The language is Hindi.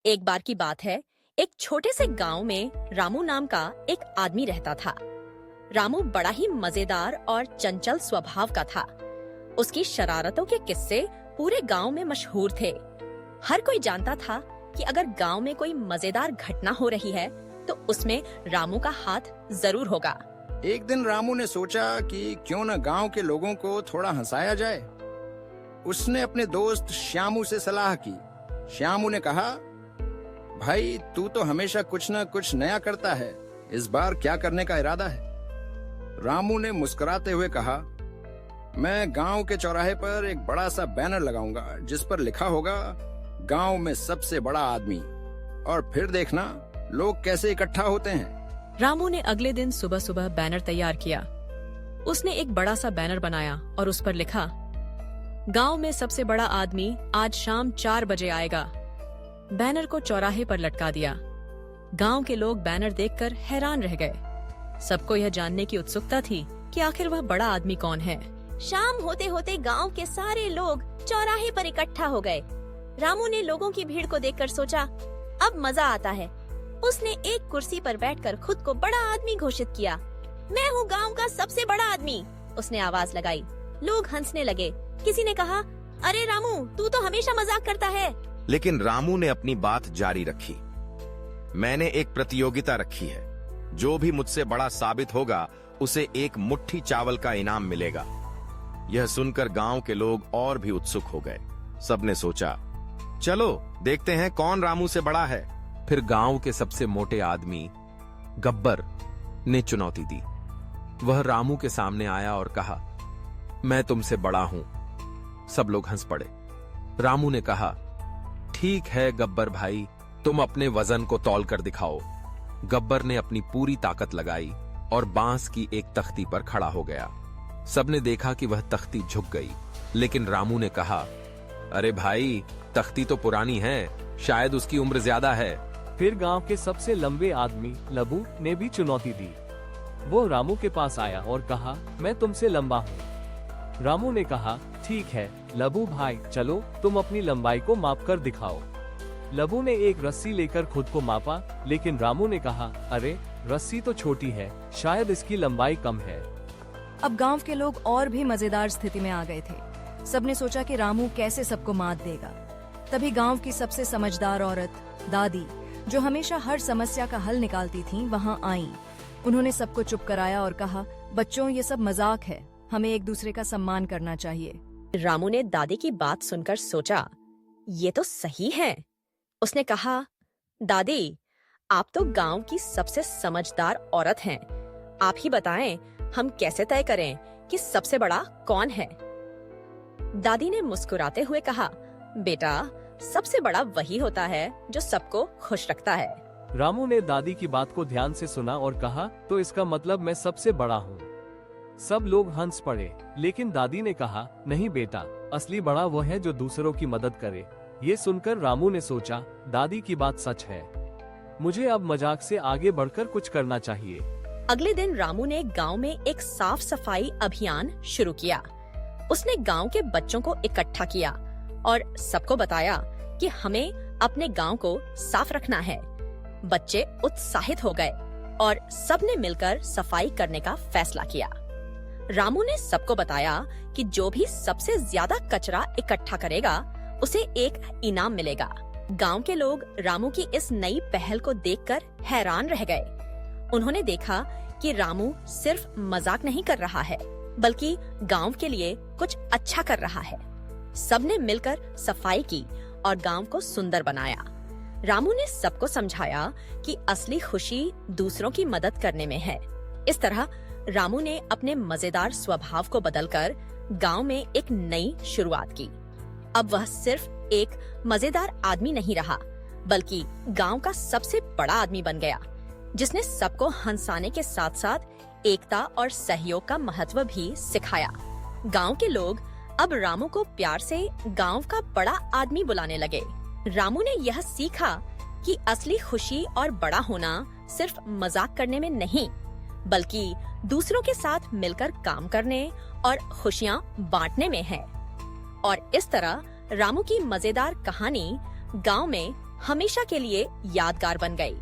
एक बार की बात है, एक छोटे से गांव में रामू नाम का एक आदमी रहता था। रामू बड़ा ही मजेदार और चंचल स्वभाव का था। उसकी शरारतों के किस्से पूरे गांव में मशहूर थे। हर कोई जानता था कि अगर गांव में कोई मजेदार घटना हो रही है तो उसमें रामू का हाथ जरूर होगा। एक दिन रामू ने सोचा कि क्यों न गांव के लोगों को थोड़ा हंसाया जाए। उसने अपने दोस्त श्यामू से सलाह की। श्यामू ने कहा, भाई तू तो हमेशा कुछ न कुछ नया करता है, इस बार क्या करने का इरादा है? रामू ने मुस्कुराते हुए कहा, मैं गांव के चौराहे पर एक बड़ा सा बैनर लगाऊंगा जिस पर लिखा होगा, गांव में सबसे बड़ा आदमी, और फिर देखना लोग कैसे इकट्ठा होते हैं। रामू ने अगले दिन सुबह सुबह बैनर तैयार किया। उसने एक बड़ा सा बैनर बनाया और उस पर लिखा, गांव में सबसे बड़ा आदमी आज शाम 4 बजे आएगा। बैनर को चौराहे पर लटका दिया। गांव के लोग बैनर देखकर हैरान रह गए। सबको यह जानने की उत्सुकता थी कि आखिर वह बड़ा आदमी कौन है। शाम होते होते गांव के सारे लोग चौराहे पर इकट्ठा हो गए। रामू ने लोगों की भीड़ को देखकर सोचा, अब मजा आता है। उसने एक कुर्सी पर बैठकर खुद को बड़ा आदमी घोषित किया। मैं हूँ गांव का सबसे बड़ा आदमी, उसने आवाज लगाई। लोग हंसने लगे। किसी ने कहा, अरे रामू, तू तो हमेशा मजाक करता है। लेकिन रामू ने अपनी बात जारी रखी। मैंने एक प्रतियोगिता रखी है, जो भी मुझसे बड़ा साबित होगा उसे एक मुट्ठी चावल का इनाम मिलेगा। यह सुनकर गांव के लोग और भी उत्सुक हो गए। सबने सोचा, चलो देखते हैं कौन रामू से बड़ा है। फिर गांव के सबसे मोटे आदमी गब्बर ने चुनौती दी। वह रामू के सामने आया और कहा, मैं तुमसे बड़ा हूं। सब लोग हंस पड़े। रामू ने कहा, ठीक है गब्बर भाई, तुम अपने वजन को तौल कर दिखाओ। गब्बर ने अपनी पूरी ताकत लगाई और बांस की एक तख्ती पर खड़ा हो गया। सबने देखा कि वह तख्ती झुक गई, लेकिन रामू ने कहा, अरे भाई, तख्ती तो पुरानी है, शायद उसकी उम्र ज्यादा है। फिर गांव के सबसे लंबे आदमी लबू ने भी चुनौती दी। वो रामू के पास आया और कहा, मैं तुमसे लंबा हूँ। रामू ने कहा, ठीक है लबू भाई, चलो तुम अपनी लंबाई को माप कर दिखाओ। लबू ने एक रस्सी लेकर खुद को मापा, लेकिन रामू ने कहा, अरे रस्सी तो छोटी है, शायद इसकी लंबाई कम है। अब गांव के लोग और भी मजेदार स्थिति में आ गए थे। सबने सोचा कि रामू कैसे सबको मात देगा। तभी गांव की सबसे समझदार औरत दादी, जो हमेशा हर समस्या का हल निकालती थीं, वहां आईं। उन्होंने सबको चुप कराया और कहा, बच्चों ये सब मजाक है, हमें एक दूसरे का सम्मान करना चाहिए। रामू ने दादी की बात सुनकर सोचा, ये तो सही है। उसने कहा, दादी, आप तो गांव की सबसे समझदार औरत हैं। आप ही बताएं, हम कैसे तय करें कि सबसे बड़ा कौन है? दादी ने मुस्कुराते हुए कहा, बेटा, सबसे बड़ा वही होता है जो सबको खुश रखता है। रामू ने दादी की बात को ध्यान से सुना और कहा, तो इसका मतलब मैं सबसे बड़ा हूँ। सब लोग हंस पड़े, लेकिन दादी ने कहा, नहीं बेटा, असली बड़ा वो है जो दूसरों की मदद करे। ये सुनकर रामू ने सोचा, दादी की बात सच है, मुझे अब मजाक से आगे बढ़कर कुछ करना चाहिए। अगले दिन रामू ने गांव में एक साफ सफाई अभियान शुरू किया। उसने गांव के बच्चों को इकट्ठा किया और सबको बताया कि हमें अपने गांव को साफ रखना है। बच्चे उत्साहित हो गए और सबने मिलकर सफाई करने का फैसला किया। रामू ने सबको बताया कि जो भी सबसे ज्यादा कचरा इकट्ठा करेगा उसे एक इनाम मिलेगा। गांव के लोग रामू की इस नई पहल को देखकर हैरान रह गए। उन्होंने देखा कि रामू सिर्फ मजाक नहीं कर रहा है, बल्कि गांव के लिए कुछ अच्छा कर रहा है। सबने मिलकर सफाई की और गांव को सुंदर बनाया। रामू ने सबको समझाया कि असली खुशी दूसरों की मदद करने में है। इस तरह रामू ने अपने मजेदार स्वभाव को बदलकर गांव में एक नई शुरुआत की। अब वह सिर्फ एक मजेदार आदमी नहीं रहा, बल्कि गांव का सबसे बड़ा आदमी बन गया, जिसने सबको हंसाने के साथ साथ एकता और सहयोग का महत्व भी सिखाया। गांव के लोग अब रामू को प्यार से गांव का बड़ा आदमी बुलाने लगे। रामू ने यह सीखा कि असली खुशी और बड़ा होना सिर्फ मजाक करने में नहीं, बल्कि दूसरों के साथ मिलकर काम करने और खुशियां बांटने में है। और इस तरह रामू की मजेदार कहानी गांव में हमेशा के लिए यादगार बन गई।